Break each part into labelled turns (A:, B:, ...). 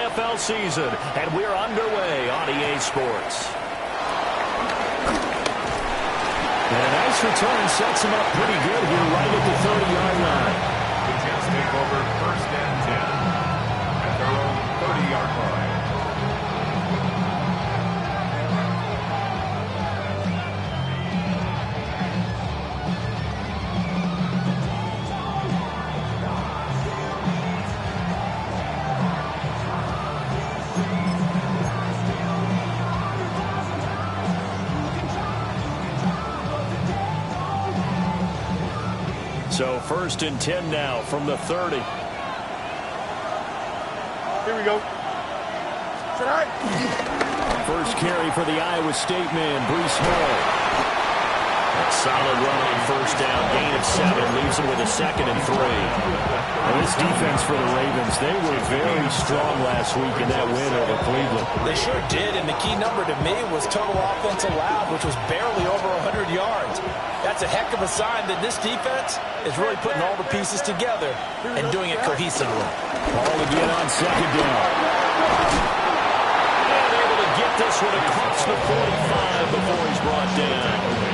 A: NFL season, and we're underway on EA Sports.
B: And a nice return sets him up pretty good here right at the 30-yard line.
C: The Jets take over 1st and 10 at their own 30-yard line.
A: So 1st and 10 now from the 30.
D: Here we go.
B: First carry for the Iowa State man, Breece Hall.
A: Solid run on 1st down, gain of 7, leaves him with a 2nd and 3.
B: And this defense for the Ravens, they were very strong last week in that win over Cleveland.
E: They sure did, and the key number to me was total offense allowed, which was barely over 100 yards. That's a heck of a sign that this defense is really putting all the pieces together and doing it cohesively.
B: Ball again on 2nd down.
A: And able to get this one across the 45 before he's brought down.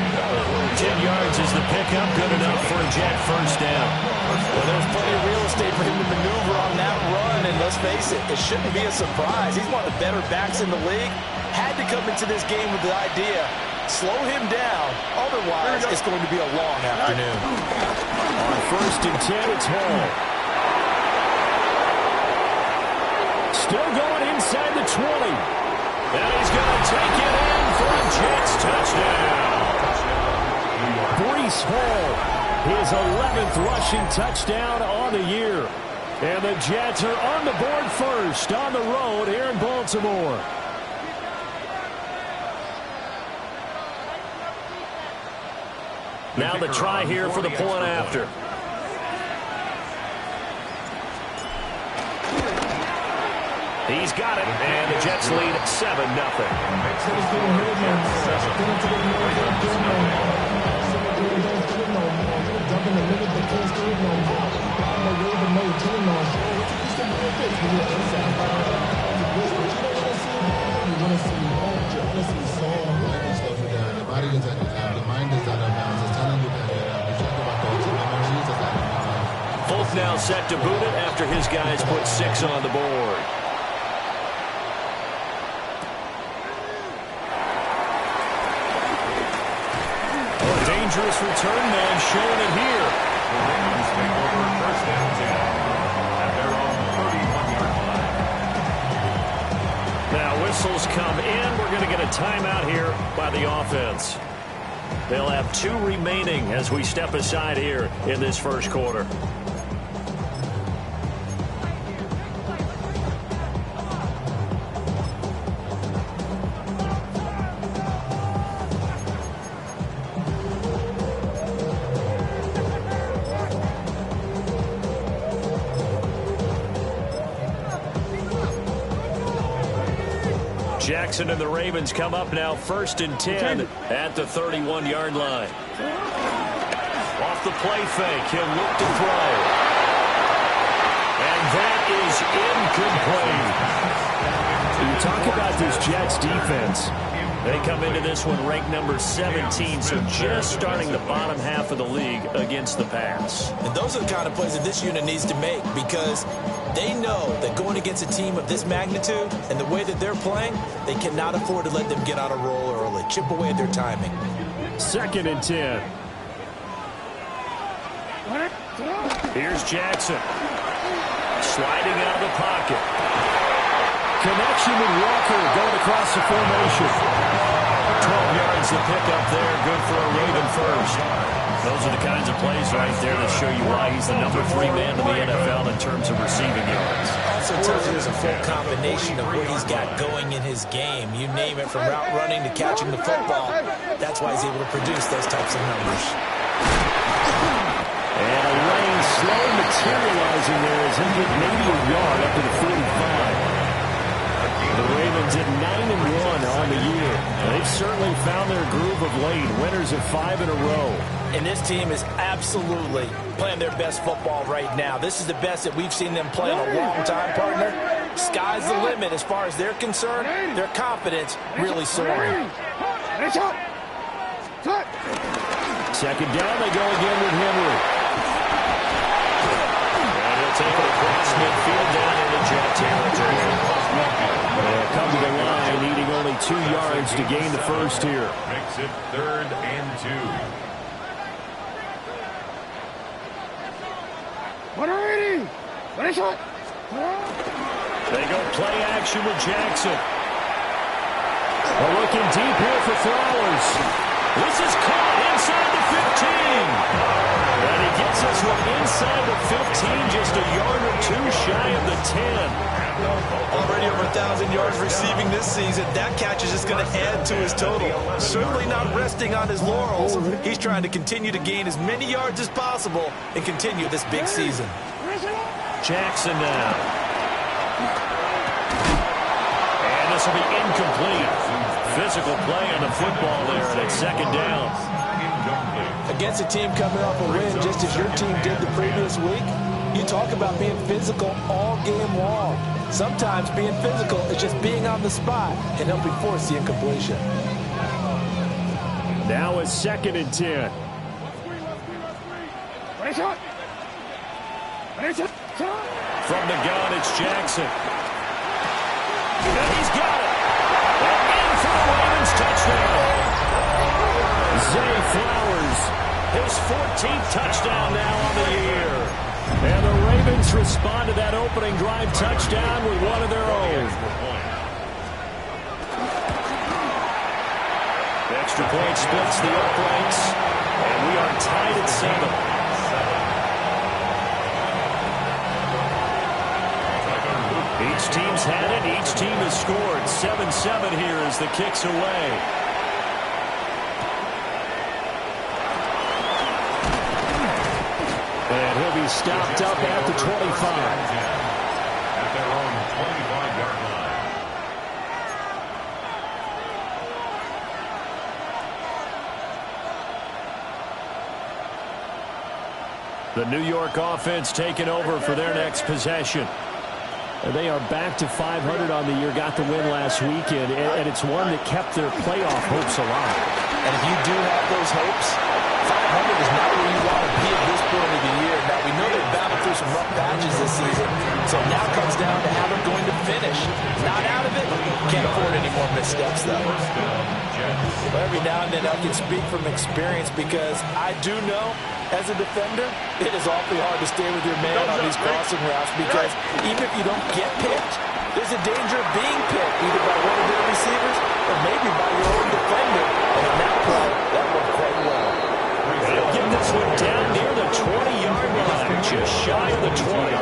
A: 10 yards is the pickup, good enough for a Jet 1st down.
E: Well, there's plenty of real estate for him to maneuver on that run, and let's face it, it shouldn't be a surprise. He's one of the better backs in the league. Had to come into this game with the idea, slow him down, otherwise it's going to be a long afternoon.
B: On 1st and 10, it's Hall. Still going inside the 20.
A: And he's going to take it in for a Jets touchdown.
B: Breece Hall, his 11th rushing touchdown on the year. And the Jets are on the board first on the road here in Baltimore.
A: Now the try here for the point after. He's got it, and the Jets lead 7-0. Folk now set to boot it after his guys put 6 on the board.
B: Dangerous return man showing it here.
C: The Ravens take over 1st and 10 at their own 31-yard line.
A: Now whistles come in. We're going to get a timeout here by the offense. They'll have 2 remaining as we step aside here in this 1st quarter. Jackson and the Ravens come up now 1st and 10 at the 31-yard line. Off the play fake, he'll look to throw. And that is incomplete.
B: You talk about this Jets defense.
A: They come into this one ranked number 17, so just starting the bottom half of the league against the pass.
E: And those are the kind of plays that this unit needs to make, because they know that going against a team of this magnitude and the way that they're playing, they cannot afford to let them get on a roll early, chip away at their timing.
B: 2nd and 10.
A: Here's Jackson. Sliding out of the pocket.
B: Connection with Walker going across the formation.
A: 12 yards to pick up there. Good for a Raven first. Those are the kinds of plays right there that show you why he's the number 3 man in the NFL in terms of receiving yards.
E: Also tells you there's a full combination of what he's got going in his game. You name it, from route running to catching the football. That's why he's able to produce those types of numbers.
B: And a lane slow materializing there as he get maybe a yard up to the 45. The Ravens at 9-1 on the year. They've certainly found their groove of late. Winners of 5 in a row.
E: And this team is absolutely playing their best football right now. This is the best that we've seen them play in a long time, partner. sky's the limit as far as they're concerned. Their confidence really soaring.
B: Second down, they go again with Henry.
A: And he'll take it across midfield down into jet territory.
B: They'll come to the line, needing only 2 yards to gain the first here.
C: Makes it 3rd and 2.
B: They go play action with Jackson. We're looking deep here for Flowers.
A: This is caught inside the 15. And he gets us from inside the 15, just a yard or 2 shy of the 10.
E: Already over 1,000 yards receiving this season. That catch is just going to add to his total. Certainly not resting on his laurels. He's trying to continue to gain as many yards as possible and continue this big season.
A: Jackson now. And this will be incomplete. Physical play on the football there, and it's second down.
E: Against a team coming off a win just as your team did the previous week, you talk about being physical all game long. Sometimes being physical is just being on the spot and helping force the incompletion.
B: Now it's 2nd and 10.
A: From the gun, it's Jackson. And he's got it. And in for the Ravens touchdown.
B: Zay Flowers.
A: His 14th touchdown now on the year.
B: And the Ravens respond to that opening drive touchdown with one of their own.
A: The extra point splits the uprights. And we are tied at 7. Each team's had it. Each team has scored. 7-7 here as the kick's away.
B: And he'll be stopped up at the 25.
C: At their own 25-yard line.
B: The New York offense taking over for their next possession. They are back to 500 on the year, got the win last weekend, and it's one that kept their playoff hopes alive.
E: And if you do have those hopes, 500 is not where you want to be at this point of the year. Now, we know they've battled through some rough patches this season, so now it comes down to how they're going to finish. Not out of it, can't afford any more missteps, though. But every now and then I can speak from experience because I do know, as a defender, it is awfully hard to stay with your man on these crossing routes because even if you don't get picked, there's a danger of being picked either by one of their receivers or maybe by your own defender. And in that play, that worked quite well.
A: They'll get this one down near the 20-yard line, just shy of the 20.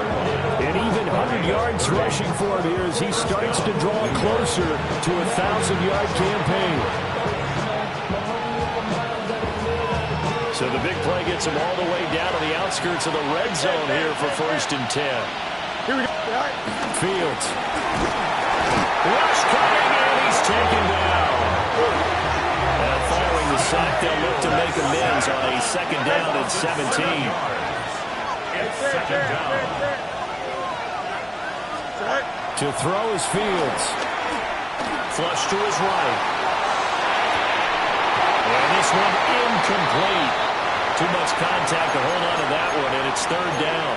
B: And even 100 yards rushing for him here as he starts to draw closer to a 1,000-yard campaign.
A: So the big play gets him all the way down to the outskirts of the red zone here for 1st and 10.
B: Here we go. Fields.
A: Rush coming, and he's taken down. And following the sack, they'll look to make amends on a 2nd down at 17.
C: It's 2nd down.
B: To throw is Fields.
A: Flush to his right. And this one incomplete. Too much contact to hold on to that one, and it's 3rd down.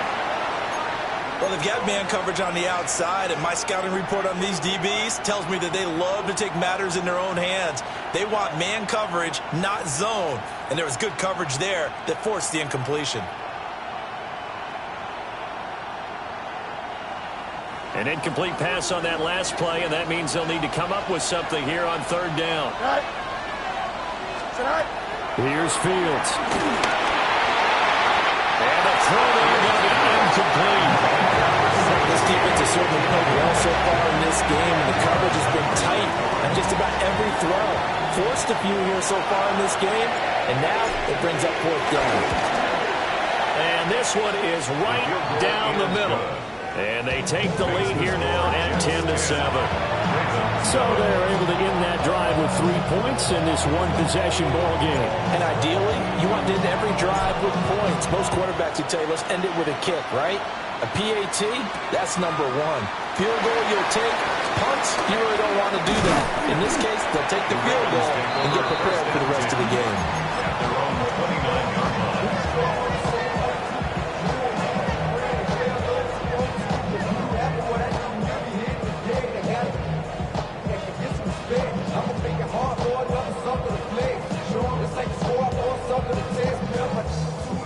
E: Well, they've got man coverage on the outside, and my scouting report on these DBs tells me that they love to take matters in their own hands. They want man coverage, not zone. And there was good coverage there that forced the incompletion.
A: An incomplete pass on that last play, and that means they'll need to come up with something here on 3rd down.
B: Here's Fields.
A: And the throw there going to be incomplete.
E: This defense has certainly played well so far in this game, and the coverage has been tight on just about every throw. Forced a few here so far in this game, and now it brings up 4th down.
A: And this one is right down the middle. And they take the lead here now at 10-7.
B: So they're able to end that drive with 3 points in this one-possession ball game.
E: And ideally, you want to end every drive with points. Most quarterbacks would tell you, let's end it with a kick, right? A PAT, that's number one. Field goal you'll take. Punts, you really don't want to do that. In this case, they'll take the field goal and get prepared for the rest of the game.
C: At their own 29-yard line.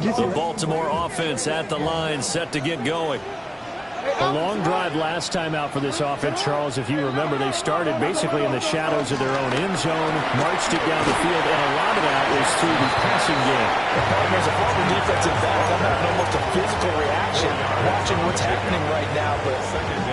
A: The Baltimore offense at the line, set to get going.
B: A long drive last time out for this offense, Charles. If you remember, they started basically in the shadows of their own end zone, marched it down the field, and a lot of that was through the passing game.
E: As a former defensive back, I'm having almost a physical reaction watching what's happening right now. But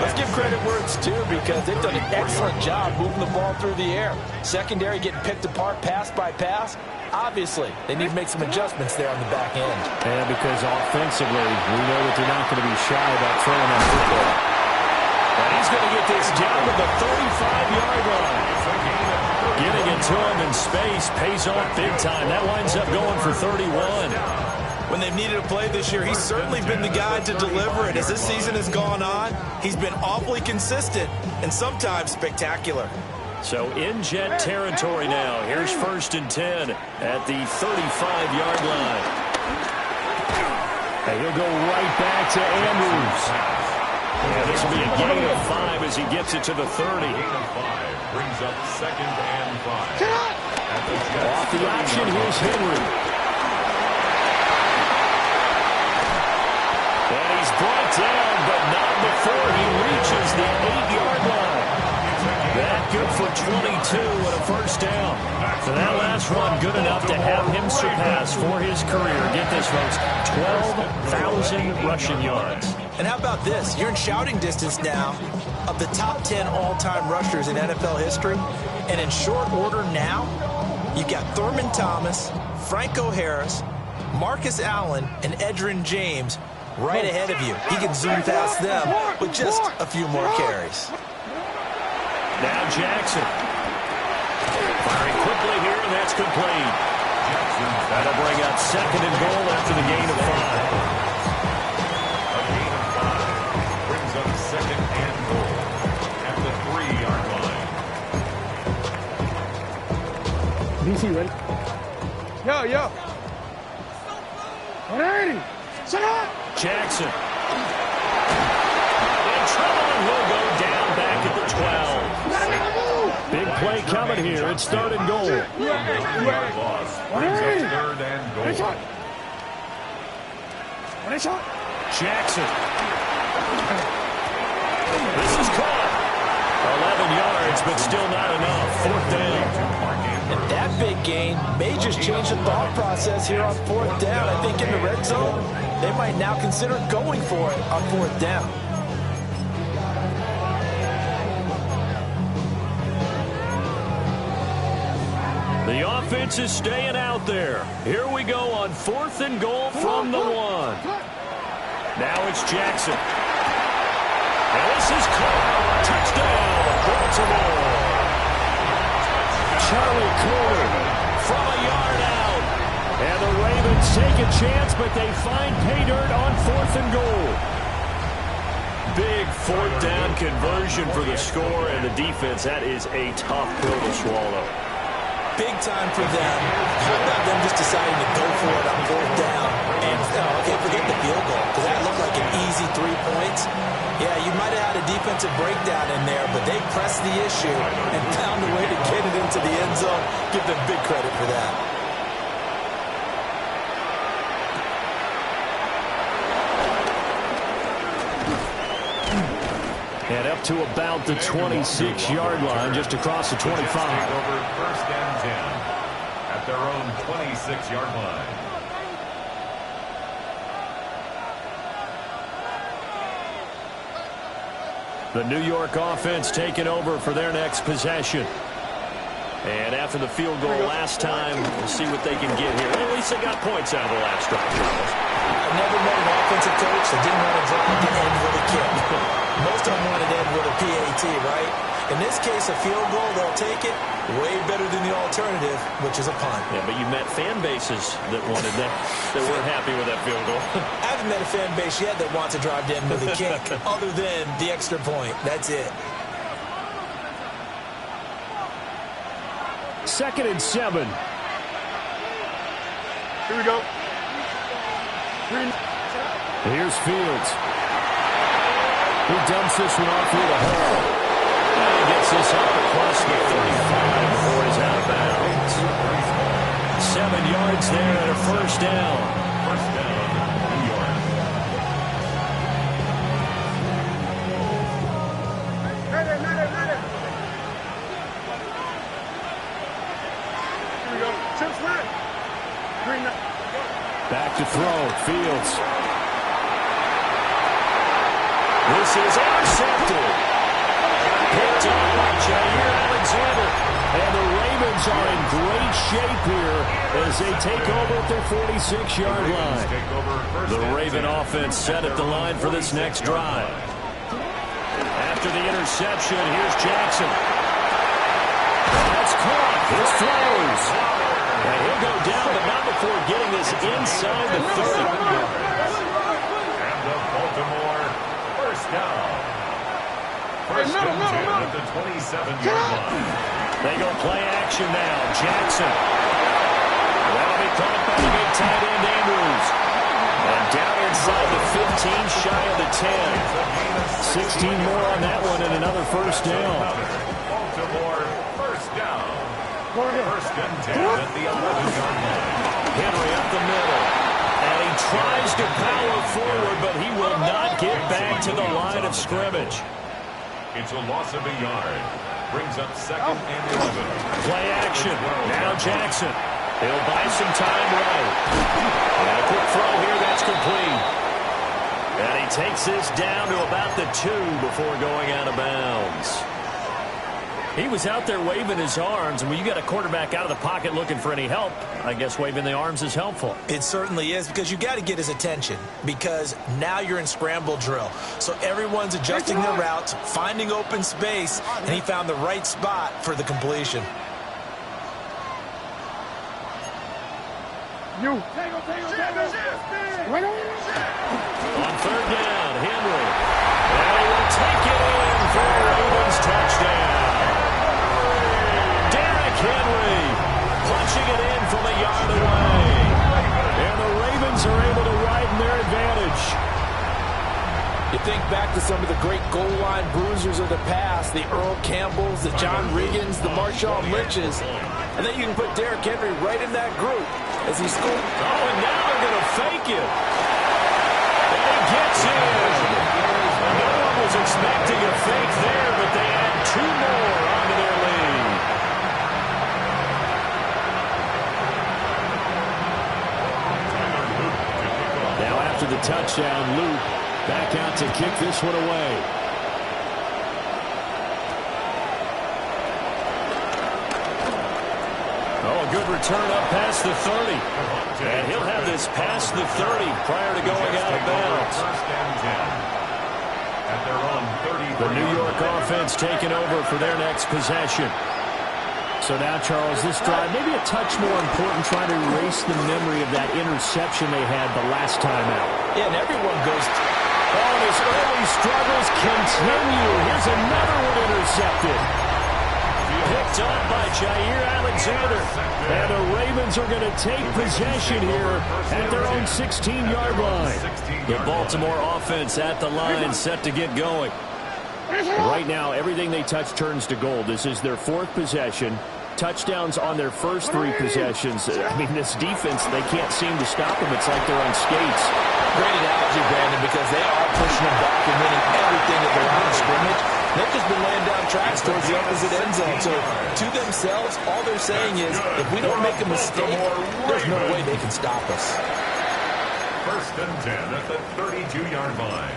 E: let's give credit where it's due, because they've done an excellent job moving the ball through the air. Secondary getting picked apart pass by pass. Obviously, they need to make some adjustments there on the back end.
B: And because offensively, we know that they're not going to be shy about throwing that football.
A: And he's going to get this down to the 35-yard line. Getting it to him in space pays off big time. That winds up going for 31.
E: When they've needed a play this year, he's certainly been the guy to deliver it. As this season has gone on, he's been awfully consistent and sometimes spectacular.
A: So in Jet territory now. Here's 1st and 10 at the 35-yard line.
B: And he'll go right back to Andrews.
A: And this will be a gain of 5 as he gets it to the 30.
C: Gain of 5 brings up 2nd and 5.
B: Off the option, here's Henry.
A: And he's brought down, but not before he reaches the 8-yard line. That good for 22 and a 1st down. So that last run good enough to have him surpass for his career. Get this, folks, 12,000 rushing yards.
E: And how about this? You're in shouting distance now of the top 10 all-time rushers in NFL history. And in short order now, you've got Thurman Thomas, Franco Harris, Marcus Allen, and Edgerrin James right ahead of you. He can zoom past them with just a few more carries.
A: Now Jackson. Firing quickly here, and that's complete. That'll bring up 2nd and goal after the gain of 5.
C: A gain of 5 brings up 2nd and goal at the 3-yard line.
D: DC, ready? Yo. 180. Shut up.
A: Jackson. In trouble, and will go down back at the 12.
B: Big play coming here. It's 3rd and goal.
C: 3-yard loss brings up 3rd and goal.
A: Jackson. This is caught. 11 yards, but still not enough. 4th down.
E: And that big gain may just change the thought process here on 4th down. I think in the red zone, they might now consider going for it on 4th down.
A: The offense is staying out there. Here we go on 4th and goal from the 1. Now it's Jackson. And this is caught. Touchdown, Baltimore.
B: Charlie Kohler
A: From a yard out.
B: And the Ravens take a chance, but they find pay dirt on 4th and goal.
A: Big 4th down conversion for the score, and the defense, that is a tough pill to swallow.
E: Big time for them. How about them just deciding to go for it on 4th down? And, okay, forget the field goal, because that looked like an easy 3 points. Yeah, you might have had a defensive breakdown in there, but they pressed the issue and found a way to get it into the end zone. Give them big credit for that.
B: And up to about the 26-yard line, just across the 25.
C: Over 1st and 10 at their own 26-yard line.
A: The New York offense taking over for their next possession. And after the field goal last time, we'll see what they can get here. At least they got points out of the last drive, Charles.
E: I've never met an offensive coach that didn't want to drive to end with a kick. Most of them wanted to end with a PAT, right? In this case, a field goal, they'll take it. Way better than the alternative, which is a punt.
A: Yeah, but you met fan bases that wanted that, that weren't happy with that field goal.
E: I haven't met a fan base yet that wants to drive down with a kick other than the extra point. That's it.
B: 2nd and 7.
D: Here we go.
B: Here's Fields. He dumps this one off with a hole.
A: And he gets this up across the 35 before he's out of bounds. 7 yards there and a first down.
C: First down, New York.
D: Here we go. Chips red. Green.
B: Back to throw. Fields.
A: This is intercepted. Picked up by Jair Alexander. And the Ravens are in great shape here as they take over at their 46-yard line.
C: Take over first
A: The
C: and
A: Raven
C: 10.
A: offense set at the line for this next drive. After the interception, here's Jackson. That's caught. His throws. And he'll go down, but not before getting this inside the 30.
C: And the Baltimore first down. First and 10 at the 27-yard line.
A: They go play action now. Jackson. That'll be caught by the big tight end, Andrews. And down inside the 15, shy of the 10. 16 more on that one and another first down.
C: Baltimore first down. First and 10 at the 11-yard line.
A: Henry up the middle. And he tries to power forward, but he will not get back to the line of scrimmage.
C: It's a loss of a yard. Brings up 2nd and 11.
A: Play action. Now Jackson. He'll buy some time right. And a quick throw here. That's complete. And he takes this down to about the 2 before going out of bounds. He was out there waving his arms, and when you got a quarterback out of the pocket looking for any help, I guess waving the arms is helpful.
E: It certainly is, because you got to get his attention, because now you're in scramble drill. So everyone's adjusting their routes, finding open space, and he found the right spot for the completion.
D: You.
A: On 3rd down, Henry. And he will take it in for a Ravens touchdown. Henry punching it in from a yard away. And the Ravens are able to widen their advantage.
F: You think back to some of the great goal line bruisers of the past, the Earl Campbells, the John Riggins, the Marshawn Lynches, and then you can put Derrick Henry right in that group as he scored.
A: Oh, and now they're going to fake it. And he gets in. No one was expecting a fake there, but they add 2 more onto their lead. After the touchdown, Luke back out to kick this one away. Oh, a good return up past the 30. And he'll have this past the 30 prior to going out of bounds.
C: First and 10 at their own 30.
A: The New York offense taking over for their next possession.
B: So now, Charles, this drive maybe a touch more important, trying to erase the memory of that interception they had the last time out.
E: Yeah, and everyone goes.
B: Oh, his early struggles continue. Here's another one intercepted.
A: Picked up by Jair Alexander.
B: And the Ravens are going to take possession here at their own 16-yard line.
A: The Baltimore offense at the line, set to get going.
B: Right now, everything they touch turns to gold. This is their 4th possession. Touchdowns on their first 3 possessions. I mean, this defense, they can't seem to stop them. It's like they're on skates.
E: Great analogy, Brandon, because they are pushing them back and winning everything at the line of scrimmage. They've just been laying down tracks towards the opposite end zone. So, to themselves, all they're saying is, if we don't make a mistake, there's no way they can stop us.
C: First and 10 at the 32-yard line.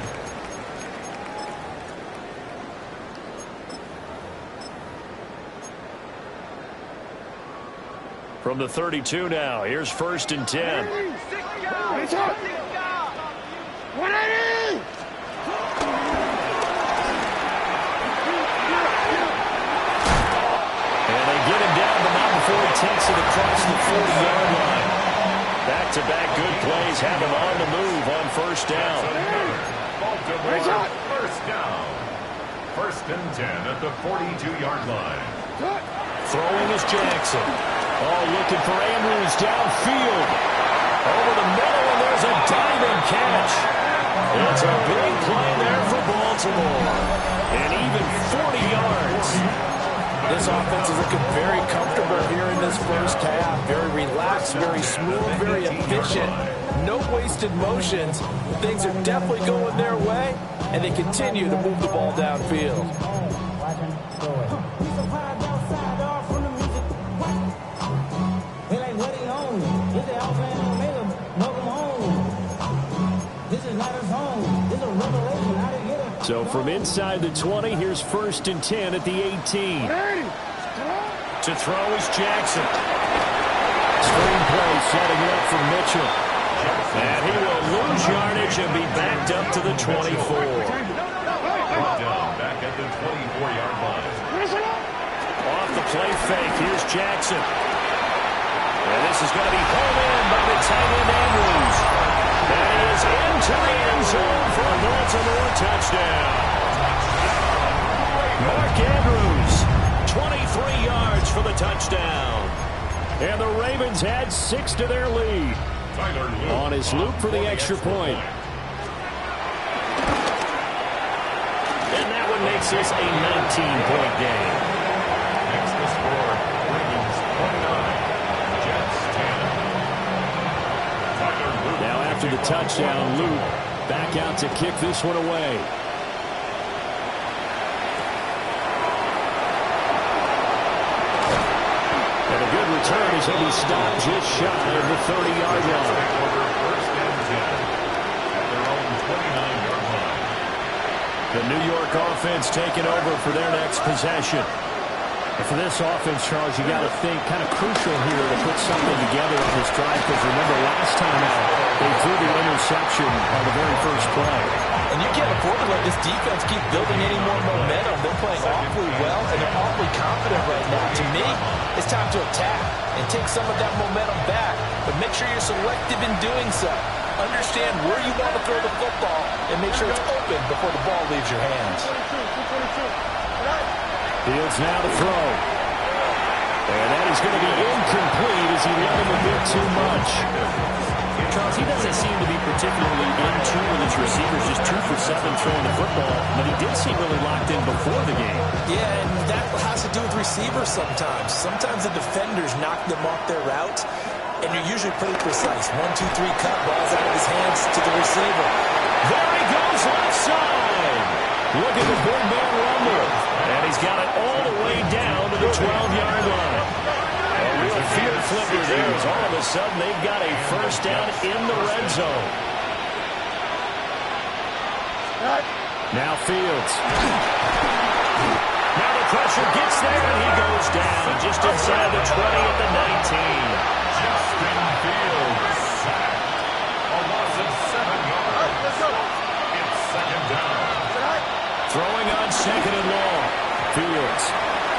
A: From the 32 now, here's 1st and 10.
D: 180!
A: across the 40-yard line. Back-to-back good plays have him on the move on first down.
C: Baltimore, first down. First and 10 at the 42-yard line.
A: Throwing is Jackson. Oh, looking for Andrews downfield. Over the middle, and there's a diving catch. It's a big play there for Baltimore. And even 40 yards.
F: This offense is looking very comfortable here in this first half. Very relaxed, very smooth, very efficient. No wasted motions. Things are definitely going their way, and they continue to move the ball downfield.
B: So from inside the 20, here's first and 10 at the 18.
A: To throw is Jackson.
B: Screenplay setting it up for Mitchell.
A: And he will lose yardage and be backed up to the 24.
C: Brought down back at the 24-yard line.
A: Off the play fake, here's Jackson. And this is going to be home in by the tight end Andrews. And he is into the end zone for a Baltimore touchdown. Mark Andrews, 23 yards for the touchdown.
B: And the Ravens add 6 to their lead. On his loop for the extra point.
A: And that one makes this a 19-point game.
C: Next the score, Ravens 29, Jets 10.
B: Now after the touchdown, Luke back out to kick this one away. And a good return as he'll be stopped just shy of the 30-yard line.
C: First and 10 at their own 29-yard line.
A: The New York offense taking over for their next possession.
B: And for this offense, Charles, you got to think kind of crucial here to put something together on this drive, because remember last time out, they threw the interception on the very first play.
E: And you can't afford to let this defense keep building any more momentum. They're playing awfully well, and they're awfully confident right now. To me, it's time to attack and take some of that momentum back, but make sure you're selective in doing so. Understand where you want to throw the football and make sure it's open before the ball leaves your hands.
B: Fields now to throw. And that is going to be incomplete as he let him a bit too much.
A: Charles, he doesn't seem to be particularly in tune with his receivers, just 2 for 7 throwing the football, but he did seem really locked in before the game.
E: Yeah, and that has to do with receivers sometimes. Sometimes the defenders knock them off their route, and they're usually pretty precise. 1, 2, 3 cut, balls out of his hands to the receiver.
A: There he goes left side. Look at the big man rumble. And he's got it all the way down to the 12-yard line. A real field flipper there as all of a sudden they've got a first down in the red zone.
B: Now Fields.
A: Now the pressure gets there and he goes down just inside the 20 at the 19.
C: Justin Fields sacked. A loss of 7 yards. It's second down.
A: Throwing on second and long.
B: Fields.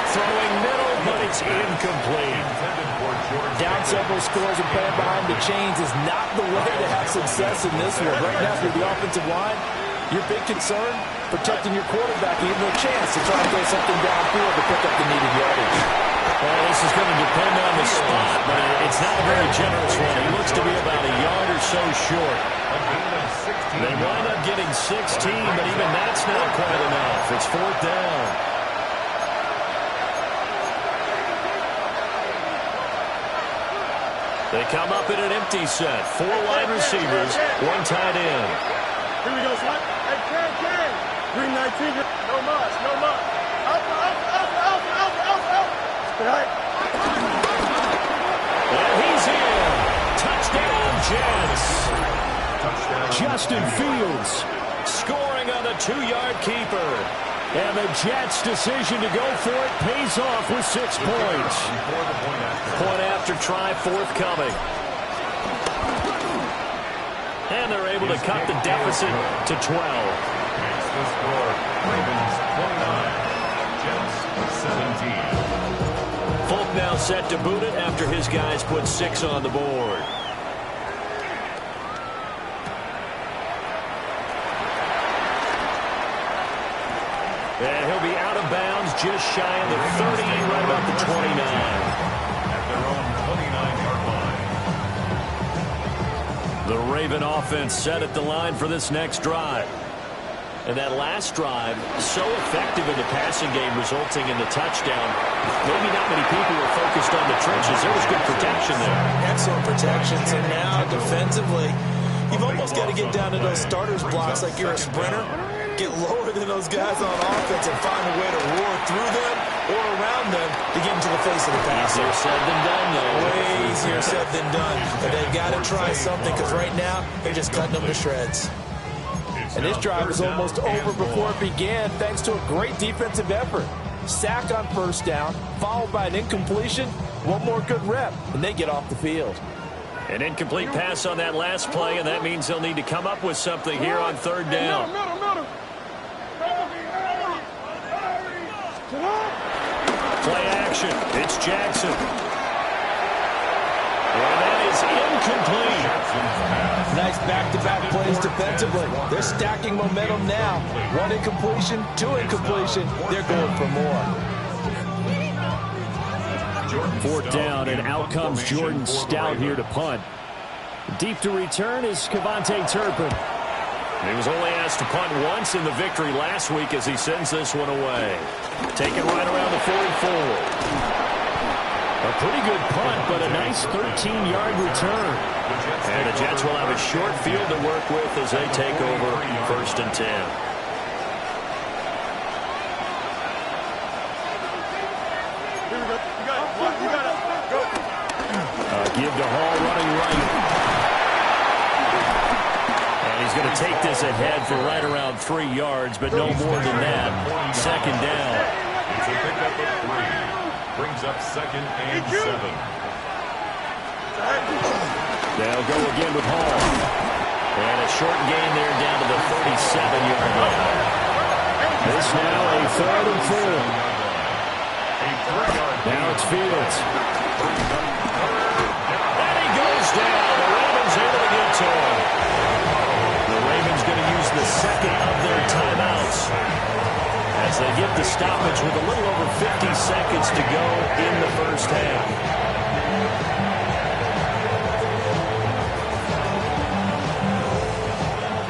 A: Throwing middle, but it's incomplete.
E: Down several scores and playing behind the chains is not the way to have success in this one. Right now, for the offensive line, your big concern, protecting your quarterback, even a chance to try and throw something downfield to pick up the needed yardage.
A: Well, this is going to depend on the spot, but it's not a very generous one. He looks to be about a yard or so short. They wind up getting 16, but even that's not quite enough. It's fourth down. They come up in an empty set. 4 wide receivers, 1 tight end.
D: Here we go, son. Hey, Ken. Green 19. No muss, no muss. Out. All right.
A: And he's in. Touchdown, Jets.
B: Justin Fields
A: Scoring on the 2-yard keeper.
B: And the Jets' decision to go for it pays off with 6 points.
A: Point after try forthcoming. And they're able to cut the deficit to 12.
C: That's the score. Ravens 29, Jets 17.
A: Folk now set to boot it after his guys put 6 on the board. And he'll be out of bounds just shy of the 30, right about the 29.
C: At their own 29-yard line.
A: The Raven offense set at the line for this next drive. And that last drive, so effective in the passing game, resulting in the touchdown. Maybe not many people were focused on the trenches. There was good protection there.
E: Excellent protection. So now, defensively, you've almost got to get down to those starters blocks like you're a sprinter. Get lower than those guys on offense and find a way to roar through them or around them to get into the face of the passer.
A: Easier said than done, though.
E: Way easier said than done. But they've got to try something because right now, they're just cutting them to shreds.
F: And this drive was almost over before it began thanks to a great defensive effort. Sack on first down, followed by an incompletion, one more good rep, and they get off the field.
A: An incomplete pass on that last play, and that means they'll need to come up with something here on third down. Play action. It's Jackson. Well, that is incomplete.
F: Nice back-to-back plays defensively. They're stacking momentum now. 1 incompletion, 2 incompletion. They're going for more.
B: 4th down, and out comes Jordan Stout here to punt. Deep to return is Kevontae Turpin.
A: He was only asked to punt once in the victory last week as he sends this one away. Taken right around the 44.
B: A pretty good punt, but a nice 13-yard return.
A: And the Jets will have a short field to work with as they take over 1st and 10.
B: Give to Hall running right.
A: And he's going to take this ahead for right around 3 yards, but no more than that. 2nd down.
C: It's a pickup of 3. Brings up 2nd and 7.
A: They'll go again with Hall. And a short gain there down to the 37-yard line.
B: This now a 3rd and 4. Now it's Fields.
A: And he goes down. The Ravens able to get to him. The Ravens going to use the 2nd of their timeouts as they get the stoppage with a little over 50 seconds to go in the first half.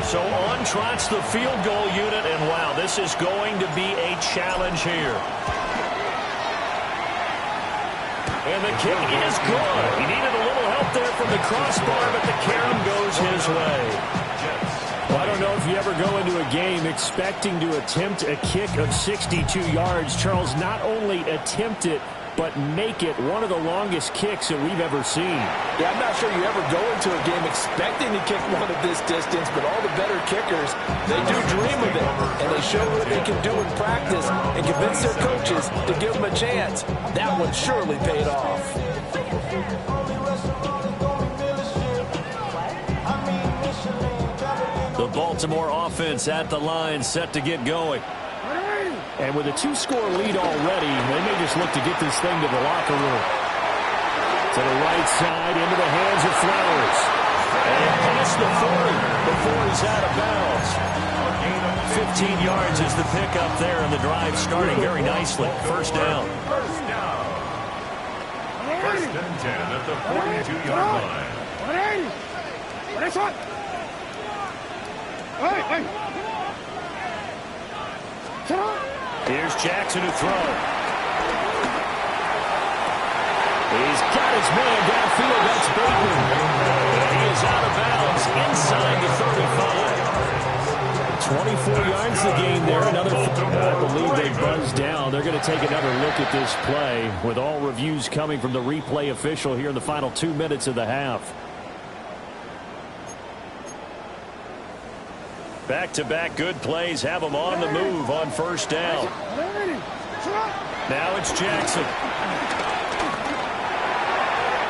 A: So on trots the field goal unit, and wow, this is going to be a challenge here. And the kick is good. He needed a little help there from the crossbar, but the carom goes his way.
B: Well, I don't know if you ever go into a game expecting to attempt a kick of 62 yards. Charles, not only attempt it, but make it one of the longest kicks that we've ever seen.
F: Yeah, I'm not sure you ever go into a game expecting to kick one of this distance, but all the better kickers, they do dream of it, and they show what they can do in practice and convince their coaches to give them a chance. That one surely paid off.
A: The Baltimore offense at the line, set to get going.
B: And with a 2-score lead already, they may just look to get this thing to the locker room. To the right side, into the hands of Flowers.
A: And past the 40 before he's out of bounds. 15 yards is the pickup there, and the drive starting very nicely. 1st down.
C: 1st and 10 at the 42-yard line.
A: Here's Jackson to throw. He's got his man downfield. That's Bateman. He is out of bounds inside the 35.
B: 24 yards the game there. Another, I believe they buzzed down. They're going to take another look at this play with all reviews coming from the replay official here in the final 2 minutes of the half.
A: Back-to-back good plays have them on the move on 1st down. Now it's Jackson.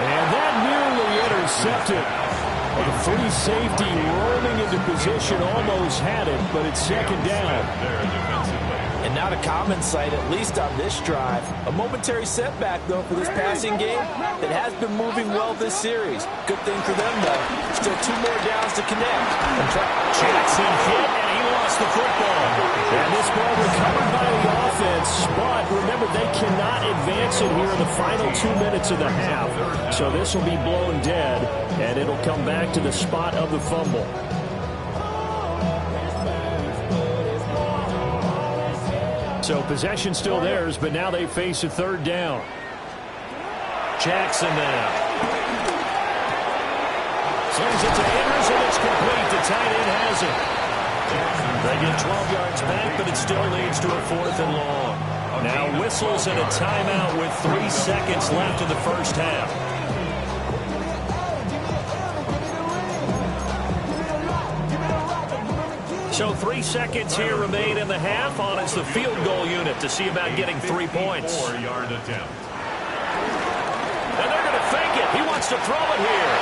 B: And that nearly intercepted. The free safety rolling into position, almost had it, but it's 2nd down.
E: And not a common sight, at least on this drive. A momentary setback, though, for this passing game that has been moving well this series. Good thing for them, though. Still 2 more downs to connect.
A: Jackson hit, and he lost the football.
B: And this ball recovered by the offense, but remember, they cannot advance it here in the final 2 minutes of the half. So this will be blown dead, and it'll come back to the spot of the fumble. So possession still theirs, but now they face a 3rd down.
A: Jackson now. Sends it to Andrews, and it's complete. The tight end has it. They get 12 yards back, but it still leads to a 4th and long. Now whistles and a timeout with 3 seconds left in the first half. So 3 seconds here remain in the half. On is the field goal unit to see about getting 3 points.
C: 4-yard attempt.
A: And they're going to fake it. He wants to throw it here.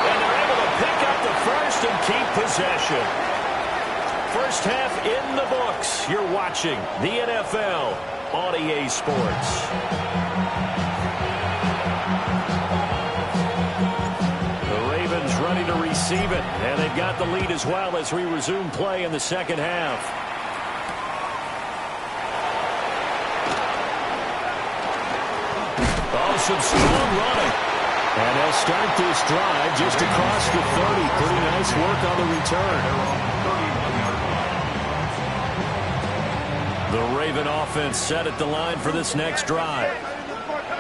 A: And they're able to pick up the first and keep possession. First half in the books. You're watching the NFL on EA Sports. Ready to receive it, and they've got the lead as well as we resume play in the second half. Oh, some strong running. And they'll start this drive just across the 30. Pretty nice work on the return. The Raven offense set at the line for this next drive.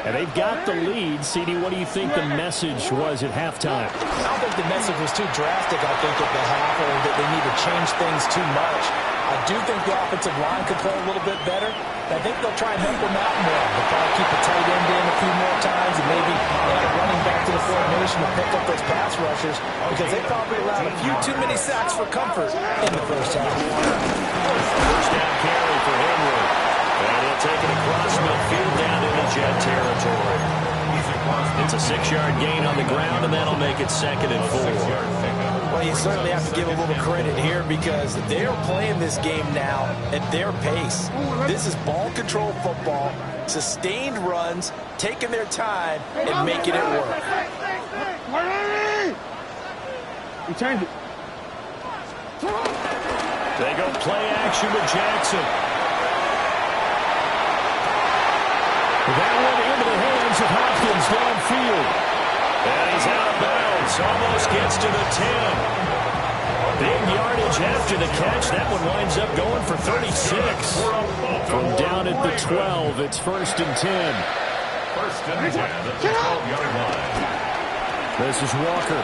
B: And they've got the lead. CD, what do you think the message was at halftime?
E: I don't think the message was too drastic, I think, at the half, or that they need to change things too much. I do think the offensive line could play a little bit better. I think they'll try and help them out more. They'll probably keep the tight end in a few more times and maybe add a running back to the formation to pick up those pass rushers, because they probably allowed a few too many sacks for comfort in the first half.
A: First down carry for Henry. And he'll take it across midfield down into Jet territory. It's a 6-yard gain on the ground, and that'll make it 2nd and 4.
E: Well, you certainly have to give a little credit here because they're playing this game now at their pace. This is ball control football, sustained runs, taking their time, and making it work.
D: You change it.
A: They go play action with Jackson.
B: That one into the hands of Hopkins downfield.
A: And he's out of bounds. Almost gets to the 10. Big yardage after the catch. That one winds up going for 36.
B: From down at the 12, it's 1st and 10.
C: First and 10 at the 12-yard line.
B: This is Walker.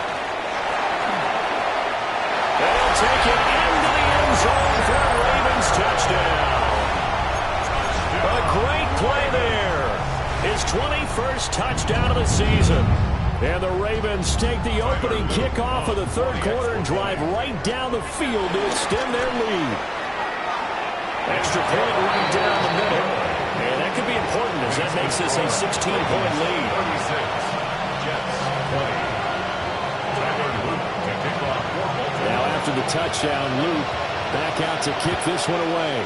A: They'll take it into the end zone for a Ravens touchdown. A great play there. His 21st touchdown of the season.
B: And the Ravens take the opening kickoff of the 3rd quarter and drive right down the field to extend their lead.
A: Extra point right down the middle. And that could be important as that makes this a 16-point lead.
C: 36. Jets 20. Tyler Luke to kick off for Baltimore.
B: Now after the touchdown, Luke back out to kick this one away.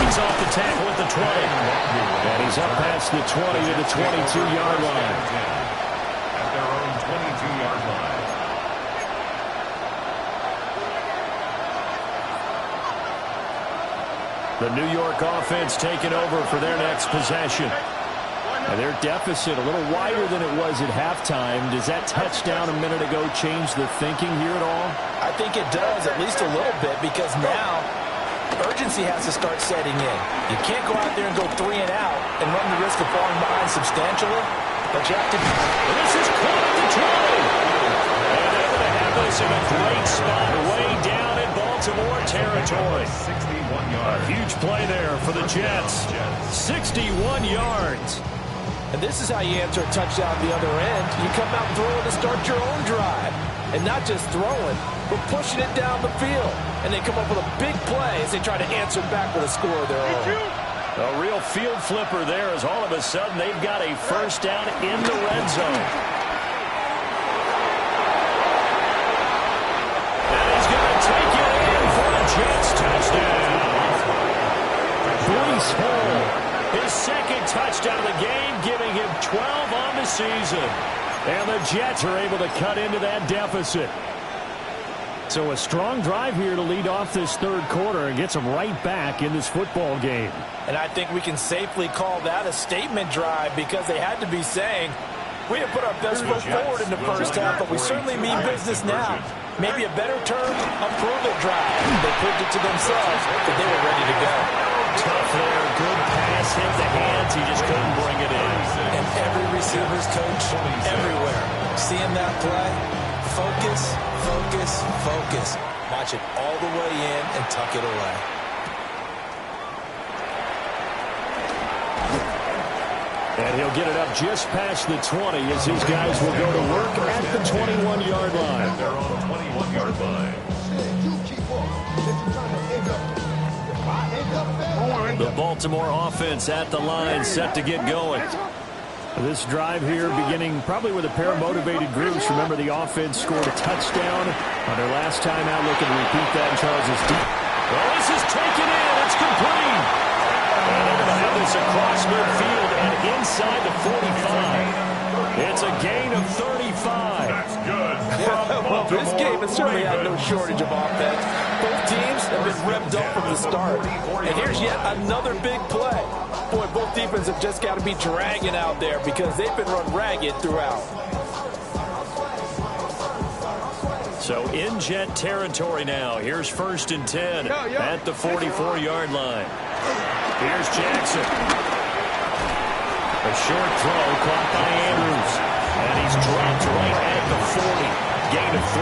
A: Off the tackle at the 20.
B: And he's up past the 20 to the 22-yard line.
C: At their own 22-yard line.
B: The New York offense taking over for their next possession. And their deficit a little wider than it was at halftime. Does that touchdown a minute ago change the thinking here at all?
E: I think it does, at least a little bit, because now urgency has to start setting in. You can't go out there and go 3 and out and run the risk of falling behind substantially, but you have to.
A: This is caught at the 20. And they're going to have this in a great spot way down in Baltimore territory.
C: 61 yards.
A: A huge play there for the Jets. 61 yards.
E: And this is how you answer a touchdown at the other end. You come out throwing to start your own drive. And not just throwing, but pushing it down the field. And they come up with a big play as they try to answer back with a score of their own.
A: A real field flipper there as all of a sudden they've got a first down in the red zone. He's full. His second touchdown of the game, giving him 12 on the season. And the Jets are able to cut into that deficit. So a strong drive here to lead off this third quarter and gets them right back in this football game.
E: And I think we can safely call that a statement drive because they had to be saying, we didn't put our best foot forward in the first half, but we certainly mean business now. Maybe a better term, a prove-it drive. They proved it to themselves that they were ready to go.
A: Tough there, good pass, hit the hands, he just couldn't bring it in.
E: And every receiver's coach, everywhere, seeing that play, focus, focus, focus. Watch it all the way in and tuck it away.
A: And he'll get it up just past the 20 as his guys will go to work at the 21-yard line.
C: They're on the 21-yard line.
A: The Baltimore offense at the line, set to get going. This drive here beginning probably with a pair of motivated groups. Remember, the offense scored a touchdown on their last time out. Looking to repeat that, and Charles is deep.
B: Well, this is taken in. It's complete. And they're going to have this across midfield and inside the 45. It's a gain of 35.
C: That's good.
F: Well, this game has certainly had no shortage of offense. Both teams have been revved up from the start. And here's yet another big play. Boy, both defenses have just got to be dragging out there because they've been run ragged throughout.
A: So in Jet territory now. Here's 1st and 10 at the 44-yard line. Here's Jackson. A short throw caught by Andrews. And he's dropped right at the 40. Gain of 3.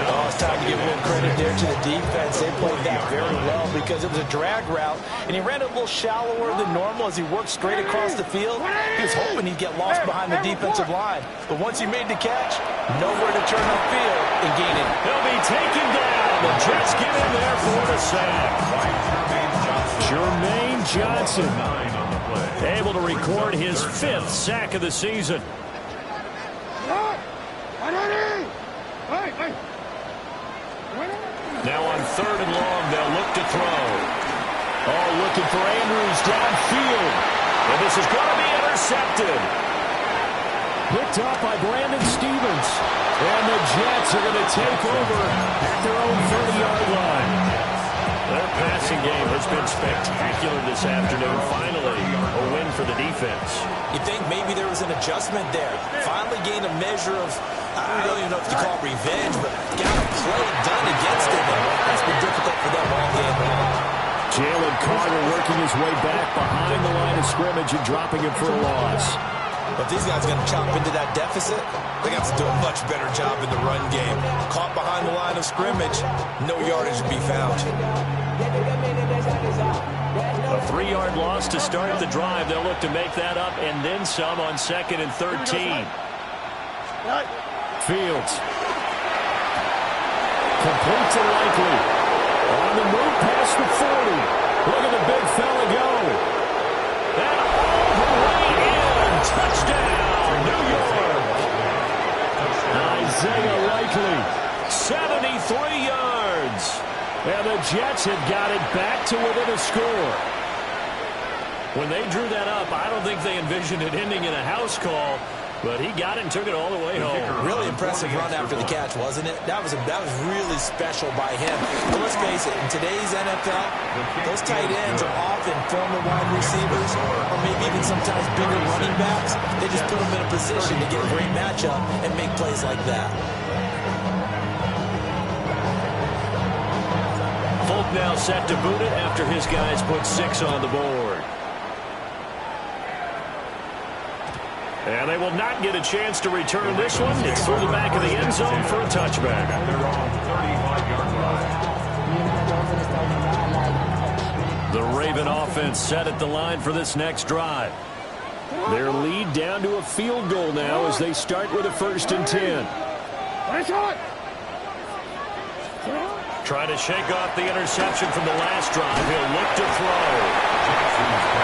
E: Oh, it's time to give a little credit there to the defense. They played that very well because it was a drag route, and he ran it a little shallower than normal as he worked straight across the field. He was hoping he'd get lost behind the defensive line. But once he made the catch, nowhere to turn upfield and gain it.
A: He'll be taken down. The Jets get in there for the sack. Jermaine Johnson able to record his 5th sack of the season. Now on 3rd and long, they'll look to throw. Oh, looking for Andrews downfield. And this is going to be intercepted. Picked off by Brandon Stevens. And the Jets are going to take over at their own 30-yard line. Their passing game has been spectacular this afternoon. Finally, a win for the defense.
E: You think maybe there was an adjustment there. Finally gained a measure of, I don't even know if you call it revenge, but got a play done against him. And that's been difficult for them all game long.
A: Jalen Carter working his way back behind the line of scrimmage and dropping him for a loss.
E: But these guys are going to chop into that deficit. They got to do a much better job in the run game. Caught behind the line of scrimmage, no yardage to be found.
A: A 3-yard loss to start the drive. They'll look to make that up and then some on 2nd and 13. Fields. Complete to Likely. On the move past the 40. Look at the big fella go. And all the way in. Touchdown, New York. Isaiah Likely. 73 yards. And the Jets have got it back to within a score. When they drew that up, I don't think they envisioned it ending in a house call, but he got it and took it all the way home.
E: Really impressive run after the catch, wasn't it? That was really special by him. But let's face it, in today's NFL, those tight ends are often former wide receivers or maybe even sometimes bigger running backs. They just put them in a position to get a great matchup and make plays like that.
A: Folk now set to boot it after his guys put 6 on the board. And they will not get a chance to return this one. It's through the back of the end zone for a touchback.
C: They're on 35-yard line.
A: The Raven offense set at the line for this next drive. Their lead down to a field goal now as they start with a 1st and 10. Try to shake off the interception from the last drive. He'll look to throw.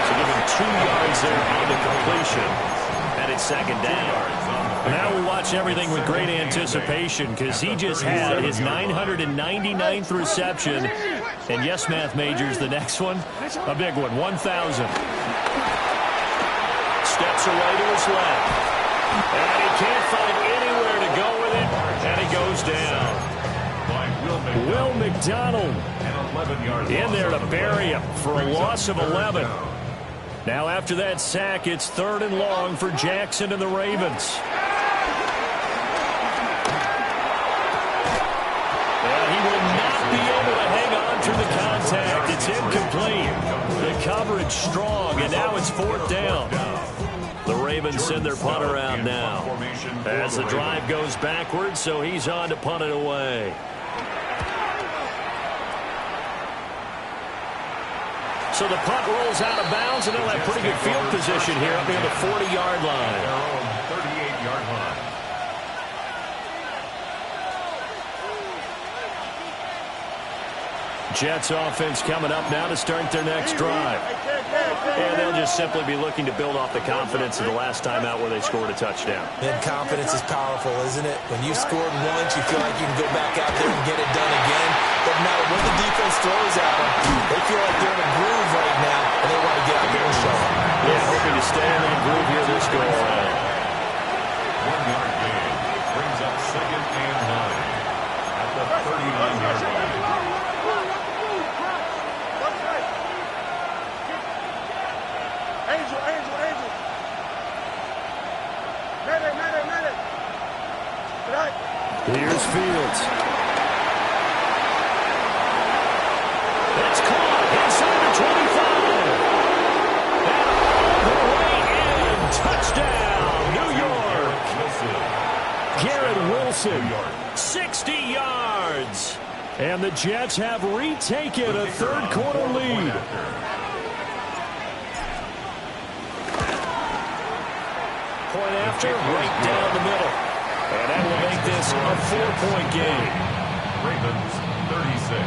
A: To give him 2 yards there on the completion. And it's 2nd down. Now we watch everything with great anticipation because he just had his 999th reception. And yes, math majors, the next one, a big one, 1,000. Steps away to his left. And he can't find anywhere to go with it. And he goes down. Will McDonald in there to bury him for a loss of 11. Now after that sack, it's 3rd and long for Jackson and the Ravens. He will not be able to hang on through the contact. It's incomplete. The coverage strong, and now it's 4th down. The Ravens send their punter out now as the drive goes backwards, so he's on to punt it away. So the punt rolls out of bounds, and they'll have pretty good field position here up near the 40-yard line.
C: Their own 38-yard line.
A: Jets offense coming up now to start their next drive. And they'll just simply be looking to build off the confidence of the last time out where they scored a touchdown.
E: And confidence is powerful, isn't it? When you've scored once, you feel like you can go back out there and get it done again. But no matter what the defense throws at them, they feel like they're in a groove right now, and they want to get out there and show them.
A: Yeah, hoping to stay in that groove here this go around.
C: 1-yard gain brings up 2nd and 9 at the 39-yard line.
D: Angel. Medic. Right.
A: Here's Fields. It's caught inside the 25. And all the way in. Touchdown, New York. Garrett Wilson, 60 yards. And the Jets have retaken a 3rd quarter lead. Point after, right down the middle. And that will make this a 4-point game.
C: Ravens 36.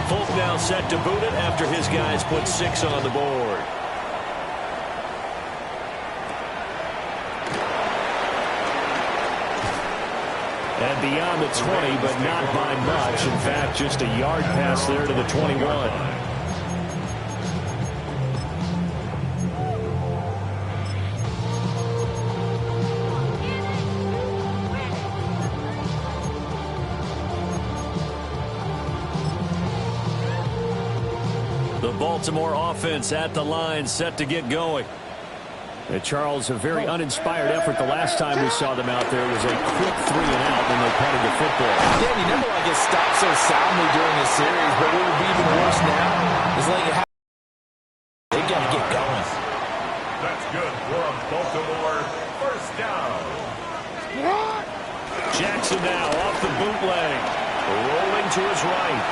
A: Folk now set to boot it after his guys put 6 on the board. And beyond the 20, but not by much. In fact, just a yard pass there to the 21. The Baltimore offense at the line, set to get going. And Charles, a very uninspired effort the last time we saw them out there. It was a quick 3 and out when they punted the football.
E: Dan, you never like get stopped so soundly during the series, but what would be even worse now is letting it happen. They got to get going.
C: That's good for a Baltimore 1st down.
A: Jackson now off the bootleg, rolling to his right.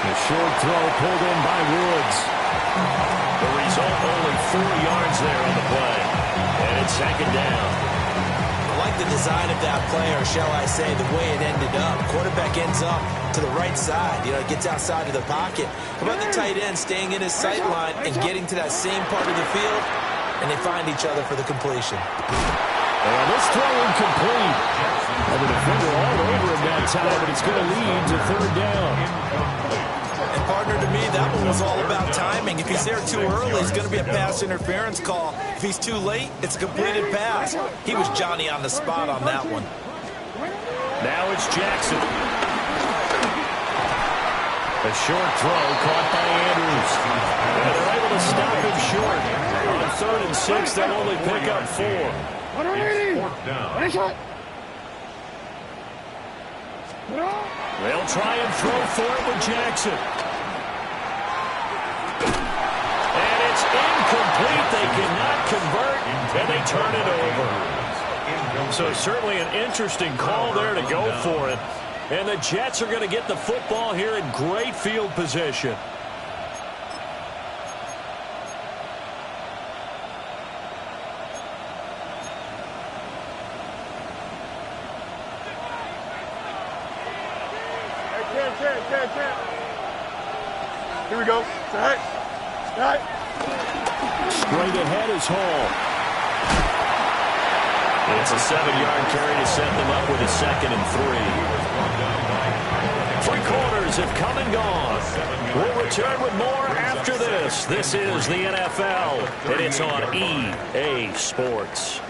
A: The short throw pulled in by Woods. The result, only 4 yards there on the play. And it's 2nd down.
E: I like the design of that play, or shall I say, the way it ended up. Quarterback ends up to the right side. You know, it gets outside of the pocket. How about the tight end staying in his sight line and getting to that same part of the field, and they find each other for the completion.
A: And this throw incomplete. And the defender all over him that time, but it's going to lead to 3rd down.
E: And partner, to me, that one was all about timing. If he's there too early, it's going to be a pass interference call. If he's too late, it's a completed pass. He was Johnny on the spot on that one.
A: Now it's Jackson. A short throw caught by Andrews. And they're able to stop him short. On 3rd and 6, they'll only pick up 4.
C: It's 4th down.
A: They'll try and throw for it with Jackson. And it's incomplete. They cannot convert, and they turn it over. So certainly an interesting call there to go for it. And the Jets are going to get the football here in great field position.
D: Here we go. Right.
B: Right ahead is Hall.
A: It's a 7-yard carry to set them up with a 2nd and 3. 3 quarters have come and gone. We'll return with more after this. This is the NFL, and it's on EA Sports.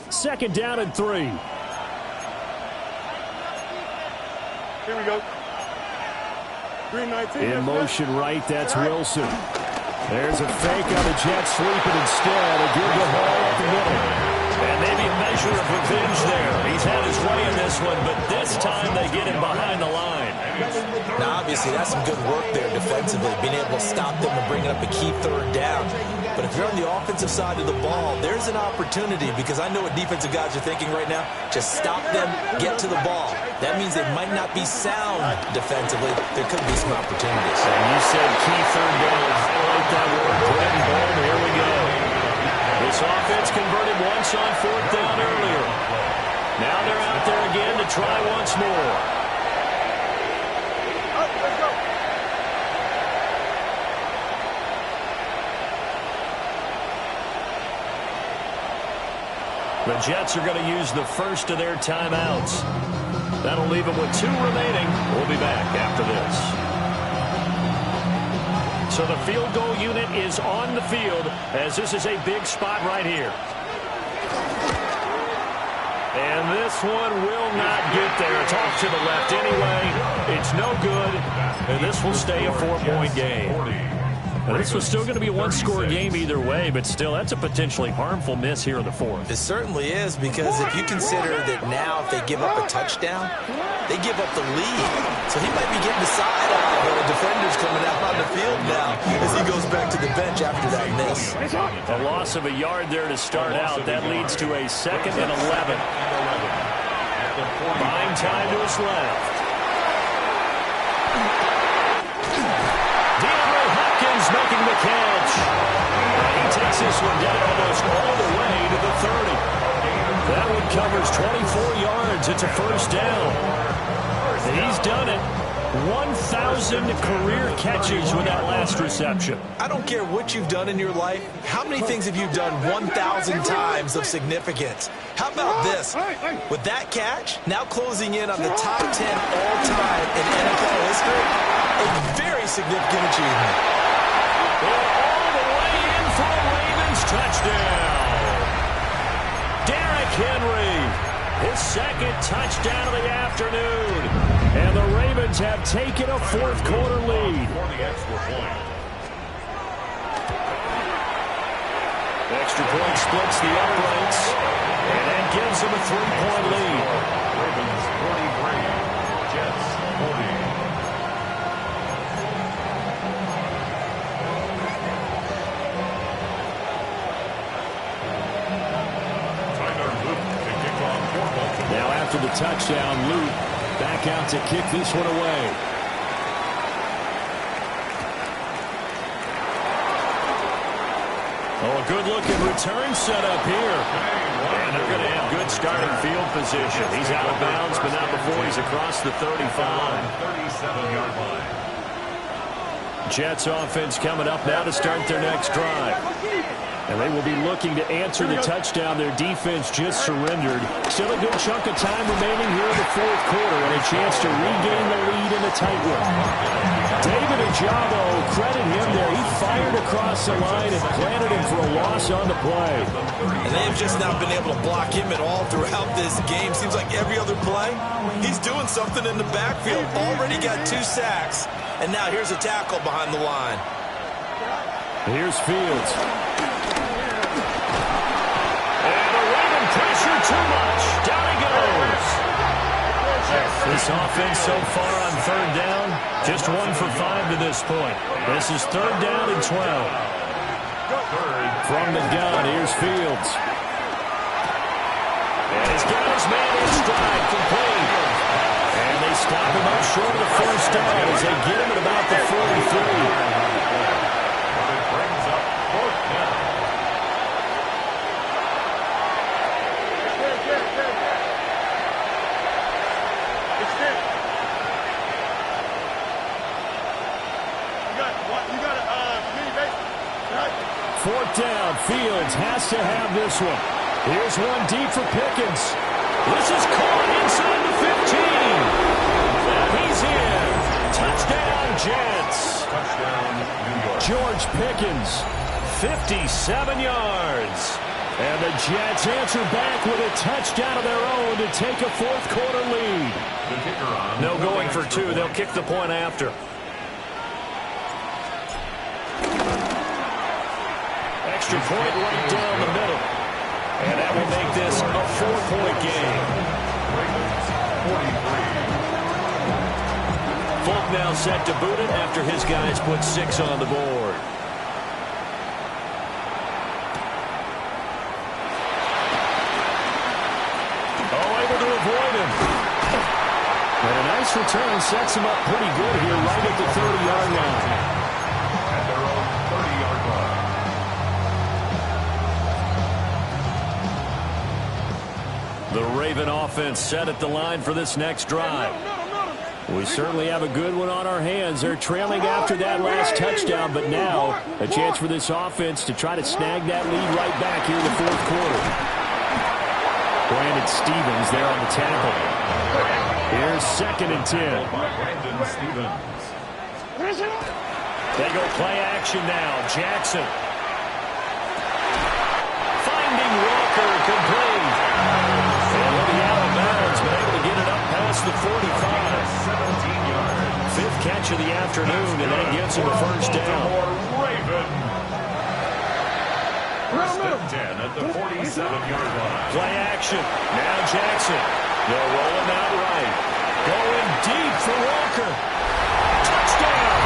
B: Second down and 3.
D: Here we go. Green 19.
B: In motion right, that's Wilson. There's a fake on the jet sweeping instead. A good to Hall up the middle.
A: And maybe a measure of revenge there. He's had his way in this one, but this time they get him behind the line.
E: Now, obviously, that's some good work there defensively, being able to stop them and bring up a key 3rd down. But if you're on the offensive side of the ball, there's an opportunity, because I know what defensive guys are thinking right now. Just stop them, get to the ball. That means they might not be sound defensively. There could be some opportunities.
A: And you said key 3rd down. Highlight that word, bread and bone. Here we go. This offense converted once on 4th down earlier. Now they're out there again to try once more.
D: Let's go.
A: The Jets are going to use the first of their timeouts. That'll leave them with 2 remaining. We'll be back after this. So the field goal unit is on the field, as this is a big spot right here. And this one will not get there. It's off to the left anyway. It's no good. And this will stay a 4-point game. Now, this was still going to be a 1-score game either way, but still, that's a potentially harmful miss here in the 4th.
E: It certainly is, because if you consider that now if they give up a touchdown, they give up the lead. So he might be getting the side eye, but the defender's coming out on the field now as he goes back to the bench after that miss.
A: A loss of a yard there to start out. That leads to a 2nd and 11. Buying time to his left. Making the catch. He takes this one down almost all the way to the 30. That one covers 24 yards. It's a 1st down. He's done it. 1,000 career catches with that last reception.
E: I don't care what you've done in your life. How many things have you done 1,000 times of significance? How about this? With that catch, now closing in on the top 10 all-time in NFL history, a very significant achievement.
A: All the way in for a Ravens touchdown. Derrick Henry, his 2nd touchdown of the afternoon. And the Ravens have taken a 4th quarter lead. Extra point splits the uprights. And that gives them a 3-point lead.
C: Ravens 43, Jets 40.
B: Now after the touchdown, Luke back out to kick this one away.
A: Oh, a good-looking return set up here. And they're going to have good starting field position. He's out of bounds, but not before he's across the 35.
C: 37-yard line.
A: Jets offense coming up now to start their next drive.
B: And they will be looking to answer the touchdown their defense just surrendered. Still a good chunk of time remaining here in the 4th quarter and a chance to regain the lead in a tight one. David Ojabo, credit him there. He fired across the line and planted him for a loss on the play.
E: And they have just not been able to block him at all throughout this game. Seems like every other play, he's doing something in the backfield. Already got 2 sacks. And now here's a tackle behind the line.
B: Here's Fields.
A: Pressure too much. Down he goes. This offense so far on 3rd down, just 1 for 5 to this point. This is 3rd down and 12.
B: From the gun, here's Fields.
A: And he's got his man in stride, complete. And they stop him up short of the 1st down as they get him at about the 43.
B: brought down. Fields has to have this one. Here's one deep for Pickens.
A: This is caught inside the 15. And he's in. Touchdown, Jets.
C: Touchdown, New York.
B: George Pickens.
A: 57 yards.
B: And the Jets answer back with a touchdown of their own to take a fourth-quarter lead.
C: The kicker on.
A: No going for two. They'll kick the point after. Extra point right down the middle. And that will make this a 4-point game.
C: Ravens, 43.
A: Folk now set to boot it after his guys put 6 on the board.
B: And a nice return sets him up pretty good here right at the 30-yard line.
C: At their own 30-yard line.
B: The Raven offense set at the line for this next drive. We certainly have a good one on our hands. They're trailing after that last touchdown, but now a chance for this offense to try to snag that lead right back here in the fourth quarter. Brandon Stevens there on the tackle. Here's 2nd and 10.
C: Brandon Stevens.
A: They go play action now. Jackson. Finding Walker complete. And with the out of bounds, been able to get it up past the 45.
C: 17 yards.
A: 5th catch of the afternoon, and that gets him a first down.
C: Raven. First and 10 at the 47-yard line.
A: Play action. Now Jackson. They'll roll him out right. Going deep for Walker. Touchdown.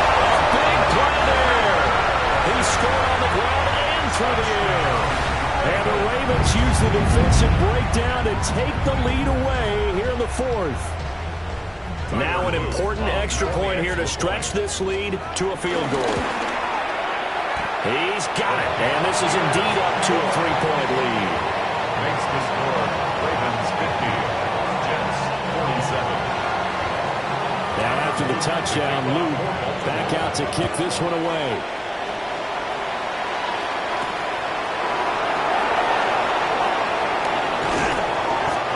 A: A big play there. He scored on the ground and through the air.
B: And the Ravens use the defensive breakdown to take the lead away here in the fourth.
A: Now an important extra point here to stretch this lead to a field goal. He's got it. And this is indeed up to a 3-point lead.
C: Makes the score Ravens 50, Jets 47.
B: Now after the touchdown, Luke back out to kick this one away.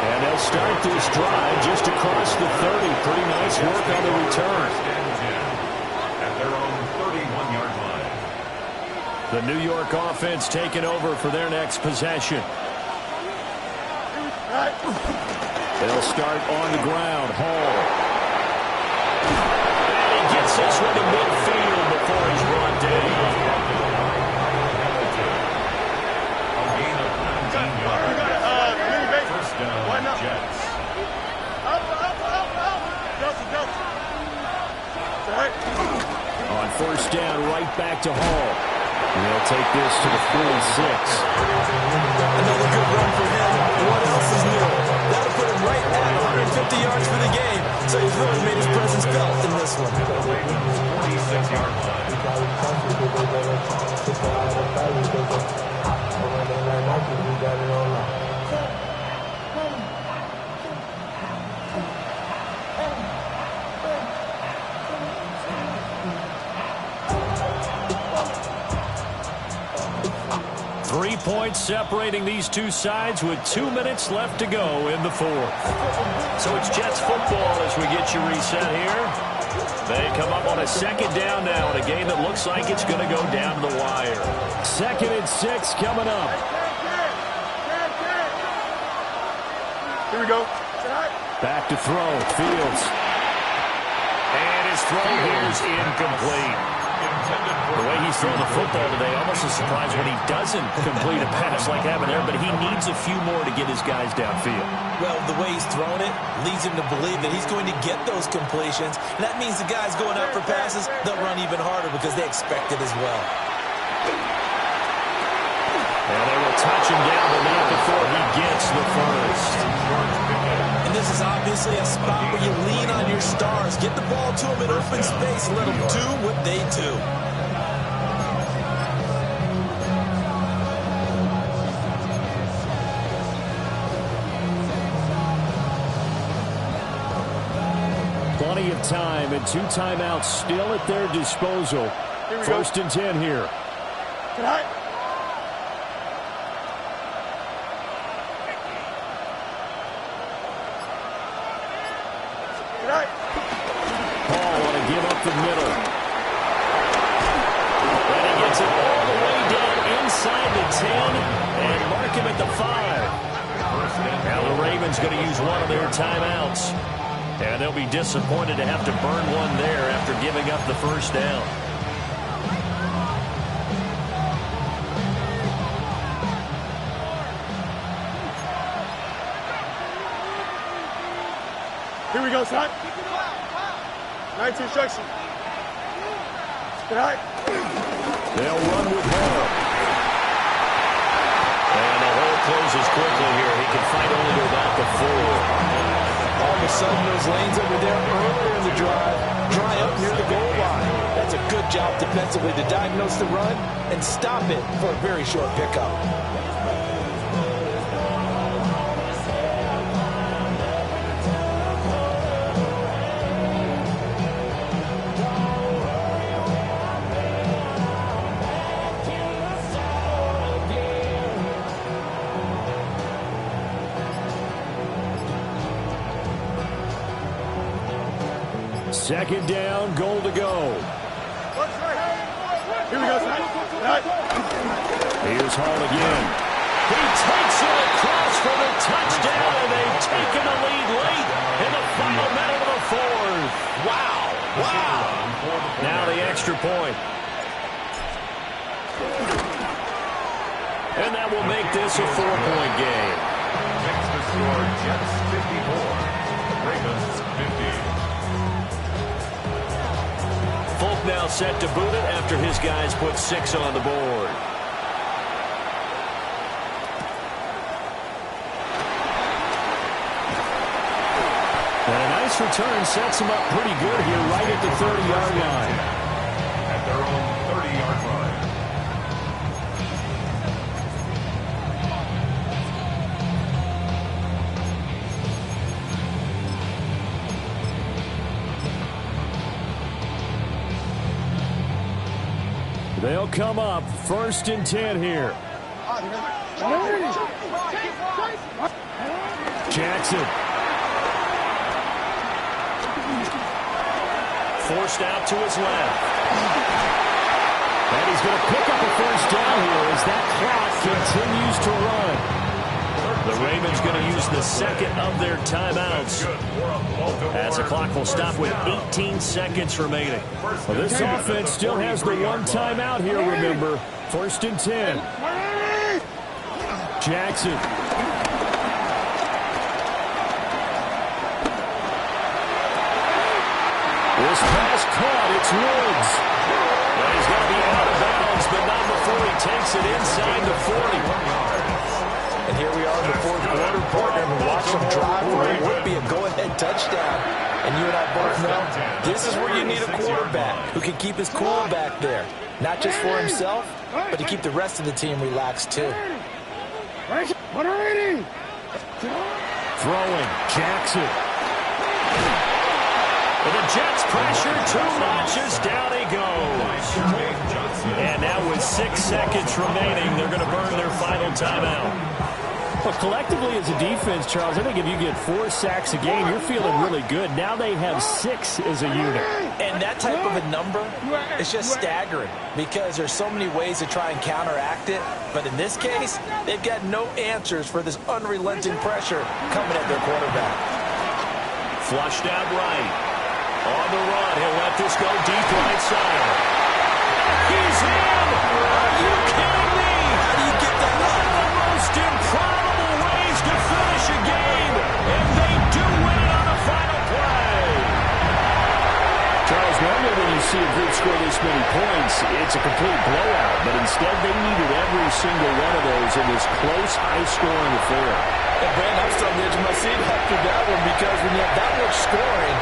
B: And they'll start this drive just across the 30. Pretty nice work on the return.
C: At their own 31-yard line.
B: The New York offense taking over for their next possession. They'll start on the ground. Hall.
A: And he gets this one to midfield before he's brought down.
C: A gain of 19 yards. First down, Jets.
B: On first down, right back to Hall. And they'll take this to the 46.
E: Another good run for him. What else is new? That'll put him right at 150 yards for the game. So he's really made his presence felt in this one.
C: 46-yard line.
B: 3 points separating these two sides with 2 minutes left to go in the fourth.
A: So it's Jets football as we get you reset here. They come up on a 2nd down now in a game that looks like it's going to go down to the wire.
B: 2nd and 6 coming up.
D: Here we go.
B: Back to throw. Fields.
A: And his throw here is incomplete. The way he's throwing the football today, almost a surprise when he doesn't complete a pass like happened there, but he needs a few more to get his guys downfield.
E: Well, the way he's thrown it leads him to believe that he's going to get those completions. And that means the guys going out for passes, they'll run even harder because they expect it as well.
A: And they will touch him down, but not before he gets the first.
E: And this is obviously a spot where you lean on your stars. Get the ball to them in open space. Let them do what they do.
B: Plenty of time and 2 timeouts still at their disposal. 1st and 10 here.
D: Tonight. Tonight.
B: Paul want to give up the middle.
A: And he gets it all the way down inside the 10 and mark him at the 5. Now the Ravens going to use one of their timeouts. And they'll be disappointed to have to burn one there after giving up the first down.
D: Here we go, son. 19 instruction. Good night.
B: They'll run with Hall.
A: And the hole closes quickly here. He can fight only to about the 4.
E: All of a sudden, those lanes over there earlier in the drive dry up near the goal line. That's a good job defensively to diagnose the run and stop it for a very short pickup.
B: Second down, goal to go.
D: Here we go, son.
B: Here's Hall again.
A: He takes it across for the touchdown, and they've taken the lead late in the final minute of the 4th. Wow. Wow. Now the extra point. And that will make this a 4-point game.
C: Makes the score Jets 54, Ravens 50.
A: Folk now set to boot it after his guys put 6 on the board.
B: And a nice return sets him up pretty good here right at the 30-yard line.
C: At their own 30-yard line.
B: They'll come up 1st and 10 here. Jackson.
A: Forced out to his left.
B: And he's going to pick up a first down here as that clock continues to run.
A: The Ravens going to use the second of their timeouts, as the clock will stop with 18 seconds remaining.
B: Well, this offense still has the one timeout here, remember. 1st and 10. Jackson. This pass caught. It's Woods.
A: Well, he's going to be out of bounds, but not before he takes it inside the 40.
E: And here we are in the 4th quarter, partner. We watched them drive for what would be a go-ahead touchdown. And you and I both know this is where you need a quarterback who can keep his cool back there. Not just for himself, but to keep the rest of the team relaxed too.
B: Throwing. Jackson.
A: And the Jets pressure 2 notches. Down he goes. And now with 6 seconds remaining, they're going to burn their final timeout.
B: Well, collectively as a defense, Charles, I think if you get 4 sacks a game, you're feeling really good. Now they have 6 as a unit.
E: And that type of a number is just staggering because there's so many ways to try and counteract it. But in this case, they've got no answers for this unrelenting pressure coming at their quarterback.
A: Flushed out right. On the run, he'll let this go deep right side. He's in! Are you kidding me?
E: How do you get that
A: One of the most improbable ways to finish a game, and they do win it on the final play.
B: Charles, normally when you see a group score this many points, it's a complete blowout. But instead, they needed every single one of those in this close, high-scoring affair.
E: And Brandon, I'm still on the edge of my seat after that one because when you have that much scoring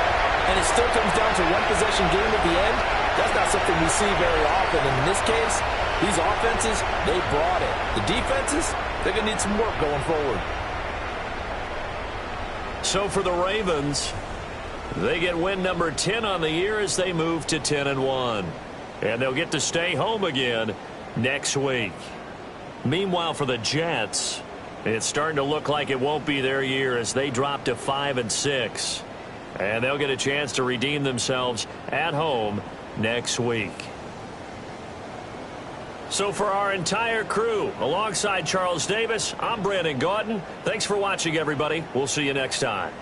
E: and it still comes down to one possession game at the end, that's not something we see very often. And in this case, these offenses, they brought it. The defenses, they're going to need some work going forward.
A: So for the Ravens, they get win number 10 on the year as they move to 10-1. And they'll get to stay home again next week. Meanwhile, for the Jets, it's starting to look like it won't be their year as they drop to 5-6. And they'll get a chance to redeem themselves at home next week. So for our entire crew, alongside Charles Davis, I'm Brandon Gaudin. Thanks for watching, everybody. We'll see you next time.